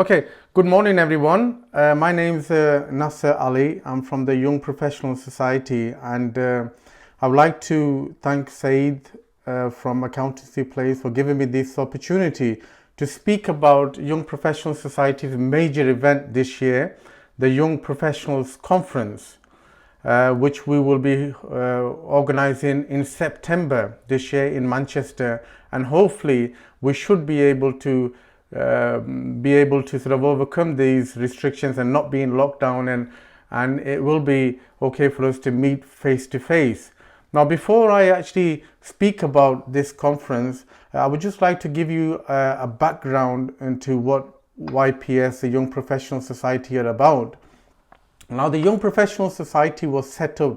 Okay, good morning everyone. My name is Nasar Ali. I'm from the Young Professional Society, and I would like to thank Saeed from Accountancy Place for giving me this opportunity to speak about Young Professional Society's major event this year, the Young Professionals Conference, which we will be organizing in September this year in Manchester, and hopefully we should be able to sort of overcome these restrictions and not be in lockdown, and it will be okay for us to meet face to face. Now, before I actually speak about this conference, I would just like to give you a background into what YPS, the Young Professional Society, are about. Now, the Young Professional Society was set up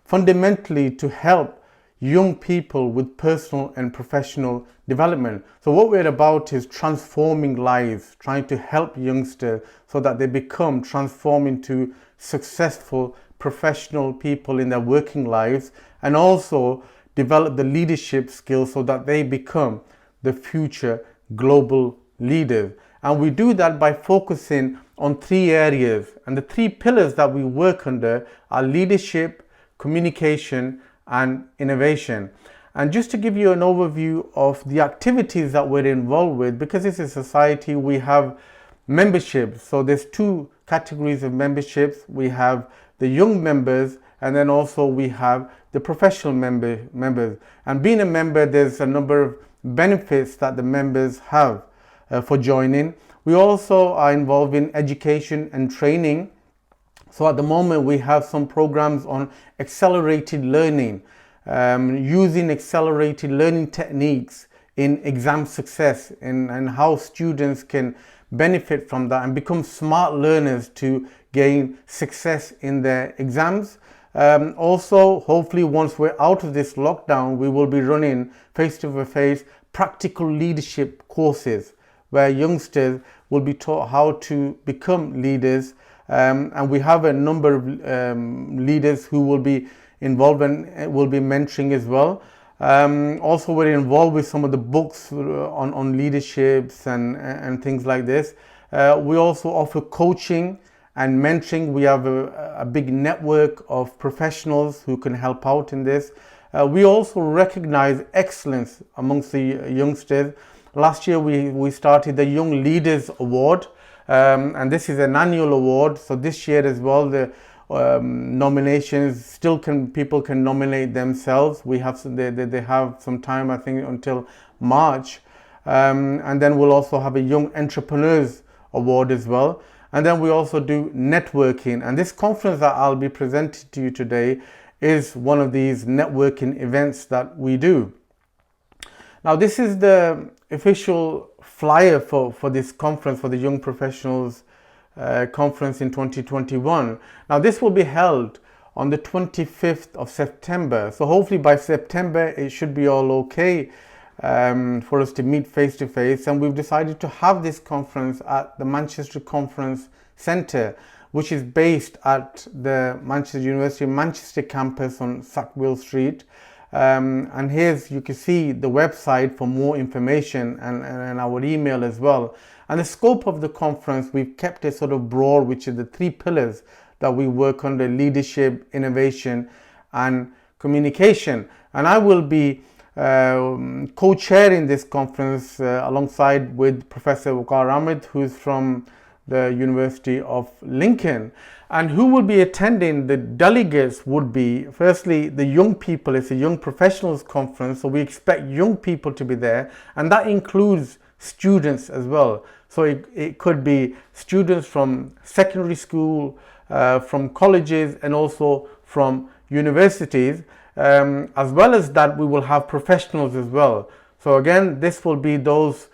fundamentally to help young people with personal and professional development. So what we're about is transforming lives, trying to help youngsters so that they become transform into successful professional people in their working lives, and also develop the leadership skills so that they become the future global leaders. And we do that by focusing on three areas, and the three pillars that we work under are leadership, communication, and innovation. And just to give you an overview of the activities that we're involved with, because it's a society, we have memberships. So there's two categories of memberships. We have the young members, and then also we have the professional members. And being a member, there's a number of benefits that the members have for joining. We also are involved in education and training. So at the moment we have some programs on accelerated learning, using accelerated learning techniques in exam success, and how students can benefit from that and become smart learners to gain success in their exams. Also, hopefully once we're out of this lockdown, we will be running face-to-face practical leadership courses where youngsters will be taught how to become leaders. And we have a number of leaders who will be involved and will be mentoring as well. Also, we're involved with some of the books on leaderships and things like this. We also offer coaching and mentoring. We have a big network of professionals who can help out in this. We also recognize excellence amongst the youngsters. Last year we started the Young Leaders Award. And this is an annual award, so this year as well the nominations still people can nominate themselves. We have they have some time, I think, until March, and then we'll also have a Young Entrepreneurs Award as well. And then we also do networking, and this conference that I'll be presenting to you today is one of these networking events that we do. Now, this is the official flyer for this conference, for the Young Professionals Conference in 2021. Now, this will be held on the 25th of September. So hopefully by September it should be all okay for us to meet face to face. And we've decided to have this conference at the Manchester Conference Centre, which is based at the Manchester University Manchester campus on Sackville Street. And here's, you can see the website for more information, and our email as well. And the scope of the conference, we've kept it sort of broad, which is the three pillars that we work under: leadership, innovation, and communication. And I will be co-chairing this conference alongside with Professor Waqar Ahmed, who's from the University of Lincoln. And who will be attending? The delegates would be, firstly, the young people. It's a Young Professionals Conference, so we expect young people to be there, and that includes students as well. So it could be students from secondary school, from colleges, and also from universities. As well as that, we will have professionals as well. So again, this will be those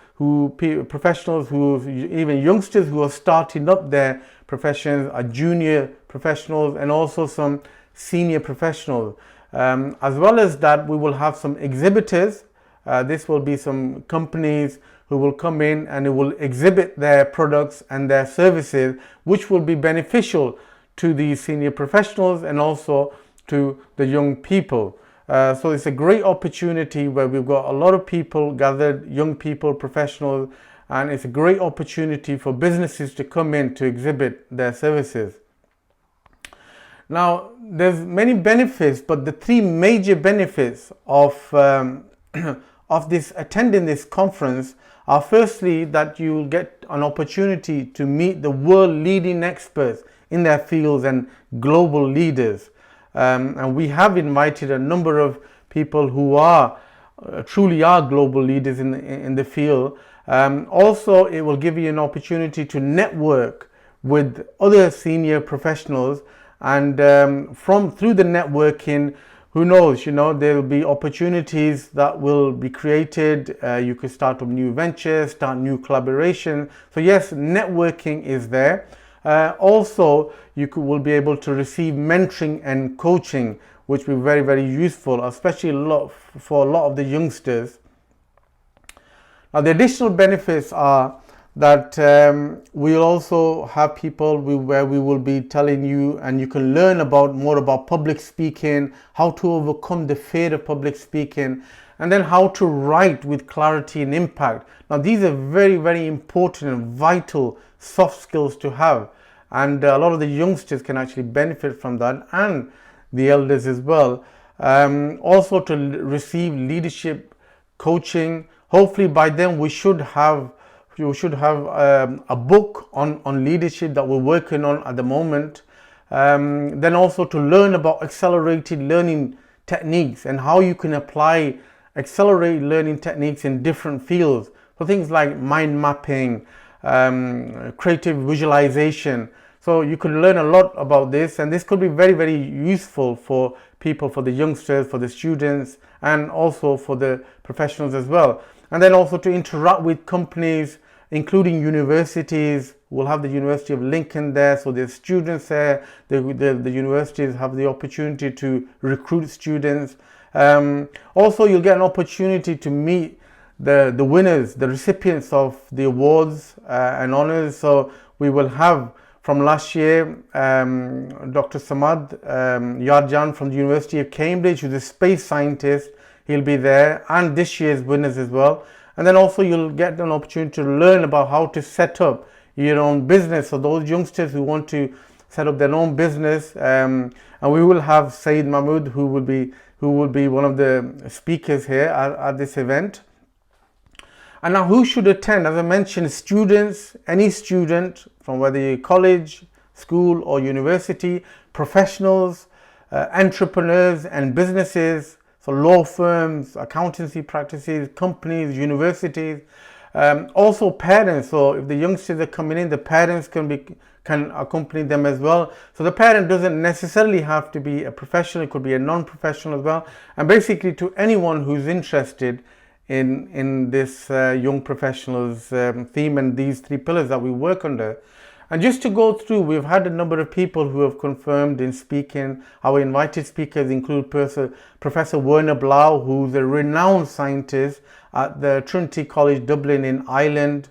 professionals who, even youngsters who are starting up their professions, are junior professionals, and also some senior professionals. As well as that, we will have some exhibitors. This will be some companies who will come in and who will exhibit their products and their services, which will be beneficial to the senior professionals and also to the young people. So it's a great opportunity where we've got a lot of people gathered, young people, professionals, and it's a great opportunity for businesses to come in to exhibit their services. Now, there's many benefits, but the three major benefits of attending this conference are, firstly, that you'll get an opportunity to meet the world leading experts in their fields and global leaders. And we have invited a number of people who are truly are global leaders in the field. Also, it will give you an opportunity to network with other senior professionals, and through the networking, who knows, there will be opportunities that will be created. You could start up new ventures, start new collaboration. So yes, networking is there. Also, will be able to receive mentoring and coaching, which will be very, very useful, especially for a lot of the youngsters. Now, the additional benefits are that we'll also have people where we will be telling you, and you can learn more about public speaking, how to overcome the fear of public speaking, and then how to write with clarity and impact. Now, these are very, very important and vital soft skills to have, and a lot of the youngsters can actually benefit from that, and the elders as well. Also, to receive leadership coaching. Hopefully by then you should have a book on leadership that we're working on at the moment. Then also to learn about accelerated learning techniques and how you can apply accelerated learning techniques in different fields. So things like mind mapping, creative visualization. So you could learn a lot about this, and this could be very, very useful for people, for the youngsters, for the students, and also for the professionals as well. And then also to interact with companies, including universities. We'll have the University of Lincoln there, so there's students there. The universities have the opportunity to recruit students. Also, you'll get an opportunity to meet the winners, the recipients of the awards and honors. So we will have, from last year, Dr. Samad Yarjan from the University of Cambridge, who's a space scientist. He'll be there, and this year's winners as well. And then also you'll get an opportunity to learn about how to set up your own business. So those youngsters who want to set up their own business, and we will have Saeed Mahmood, who will be one of the speakers here at this event. And now, who should attend? As I mentioned, students, any student from whether you're college, school or university, professionals, entrepreneurs and businesses, so law firms, accountancy practices, companies, universities, also parents. So if the youngsters are coming in, the parents can accompany them as well. So the parent doesn't necessarily have to be a professional, it could be a non-professional as well. And basically, to anyone who's interested in this young professionals theme and these three pillars that we work under. And just to go through, we've had a number of people who have confirmed in speaking. Our invited speakers include Professor Werner Blau, who's a renowned scientist at the Trinity College Dublin in Ireland.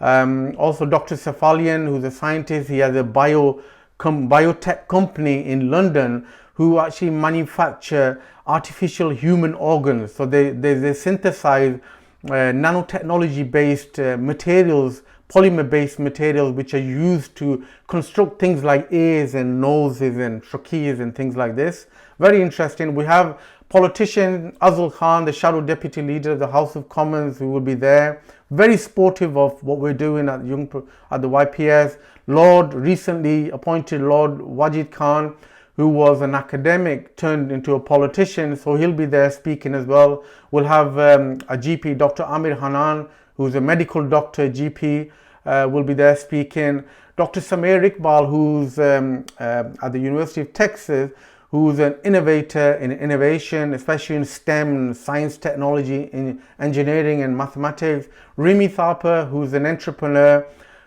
Also Dr. Safalian, who's a scientist. He has a biotech company in London who actually manufacture artificial human organs. So they synthesize nanotechnology-based materials, polymer-based materials, which are used to construct things like ears and noses and tracheas and things like this. Very interesting. We have politician Azul Khan, the shadow deputy leader of the House of Commons, who will be there. Very supportive of what we're doing at the YPS. Recently appointed Lord Wajid Khan, who was an academic turned into a politician, so he'll be there speaking as well. We'll have a GP, Dr. Amir Hanan, who's a medical doctor, GP, will be there speaking. Dr. Sameer Iqbal, who's at the University of Texas, who's an innovator in innovation, especially in STEM, science, technology, in engineering and mathematics. Rimi Thapa, who's an entrepreneur,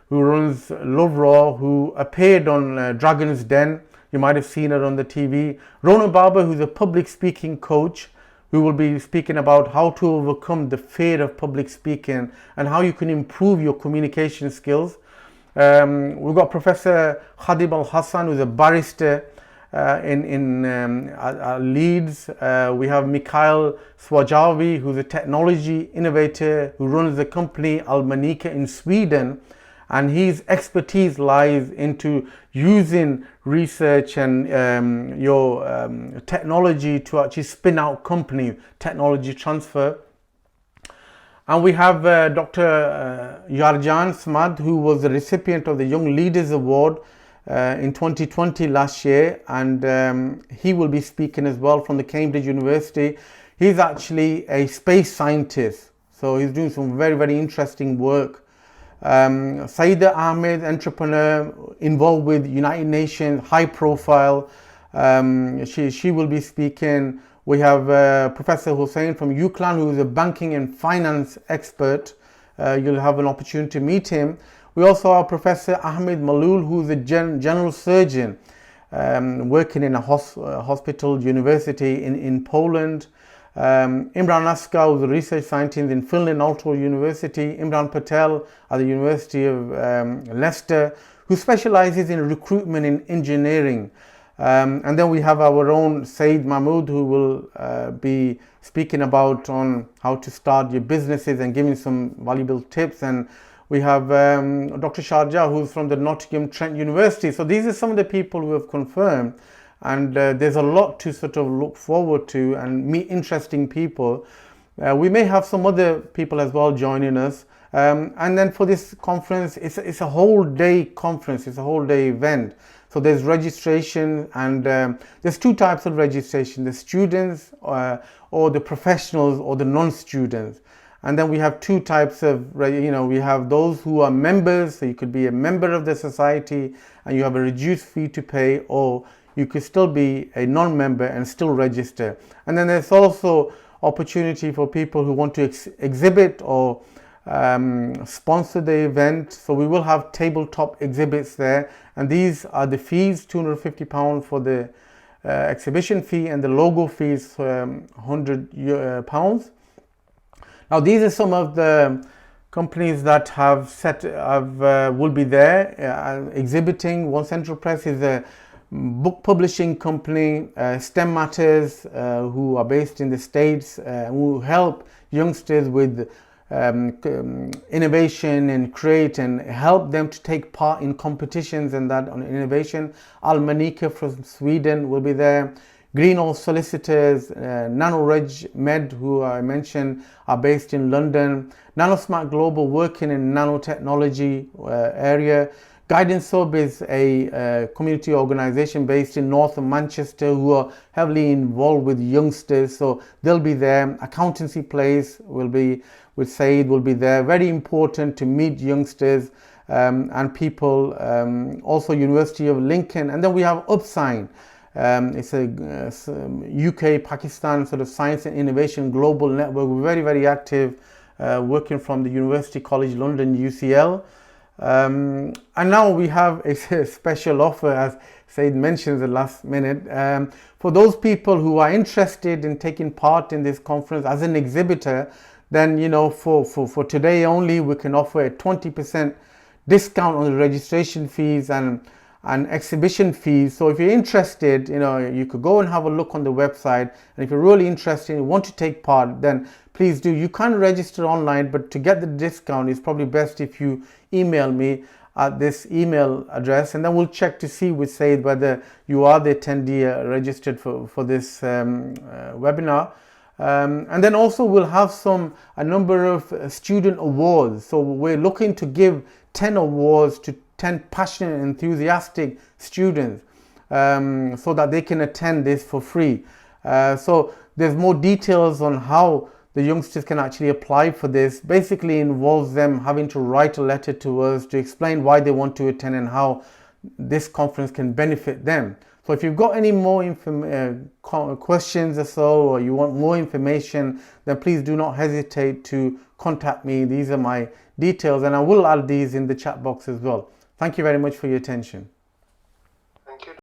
who runs Love Raw, who appeared on Dragon's Den. You might have seen her on the TV. Rona Baba, who's a public speaking coach, who will be speaking about how to overcome the fear of public speaking and how you can improve your communication skills. We've got Professor Khadib Al Hassan, who's a barrister Leeds. We have Mikhail Swajavi, who's a technology innovator who runs the company Almanika in Sweden, and his expertise lies into using research and technology to actually spin out companies, technology transfer. And we have Dr. Yarjan Smad, who was the recipient of the Young Leaders Award in 2020 last year, and he will be speaking as well from the Cambridge University. He's actually a space scientist, so he's doing some very, very interesting work. Saeeda Ahmed, entrepreneur involved with United Nations, high profile. She will be speaking. We have Professor Hussain from UCLan, who is a banking and finance expert. You'll have an opportunity to meet him. We also have Professor Ahmed Malul, who is a general surgeon working in a hospital university in Poland. Imran Askar, who is a research scientist in Finland, Aalto University. Imran Patel at the University of Leicester, who specializes in recruitment in engineering. And then we have our own Saeed Mahmood, who will be speaking about on how to start your businesses and giving some valuable tips. And we have Dr. Sharjah, who's from the Nottingham Trent University. So these are some of the people who have confirmed, and there's a lot to sort of look forward to and meet interesting people. We may have some other people as well joining us. And then for this conference, it's a whole day conference, it's a whole day event. So there's registration, and there's two types of registration: the students or the professionals or the non-students. And then we have two types of, we have those who are members, so you could be a member of the society and you have a reduced fee to pay, or you could still be a non-member and still register. And then there's also opportunity for people who want to exhibit or sponsor the event. So we will have tabletop exhibits there, and these are the fees: £250 for the exhibition fee, and the logo fees £100. Now these are some of the companies that will be there exhibiting. One Central Press is a book publishing company. STEM Matters, who are based in the States, who help youngsters with innovation and create and help them to take part in competitions and that on innovation. Almanika from Sweden will be there. Greenall Solicitors, NanoReg Med, who I mentioned, are based in London. Nanosmart Global, working in nanotechnology area. Guidance Hub is a community organization based in north of Manchester, who are heavily involved with youngsters, so they'll be there. Accountancy Place will be with Saeed, will be there. Very important to meet youngsters and people. Also University of Lincoln. And then we have Upsign. It's a UK, Pakistan sort of science and innovation global network. We're very, very active, working from the University College London, UCL. And now we have a special offer, as Saeed mentioned at the last minute, for those people who are interested in taking part in this conference as an exhibitor. Then, for today only, we can offer a 20% discount on the registration fees and exhibition fees. So if you're interested, you could go and have a look on the website, and if you're really interested and want to take part, then please do. You can register online, but to get the discount, it's probably best if you email me at this email address, and then we'll check to see with Saeed whether you are the attendee registered for this webinar. And then also we'll have a number of student awards. So we're looking to give 10 awards to 10 passionate, enthusiastic students, so that they can attend this for free. So there's more details on how the youngsters can actually apply for this. Basically involves them having to write a letter to us to explain why they want to attend and how this conference can benefit them. So if you've got any more questions or so, or you want more information, then please do not hesitate to contact me. These are my details, and I will add these in the chat box as well. Thank you very much for your attention.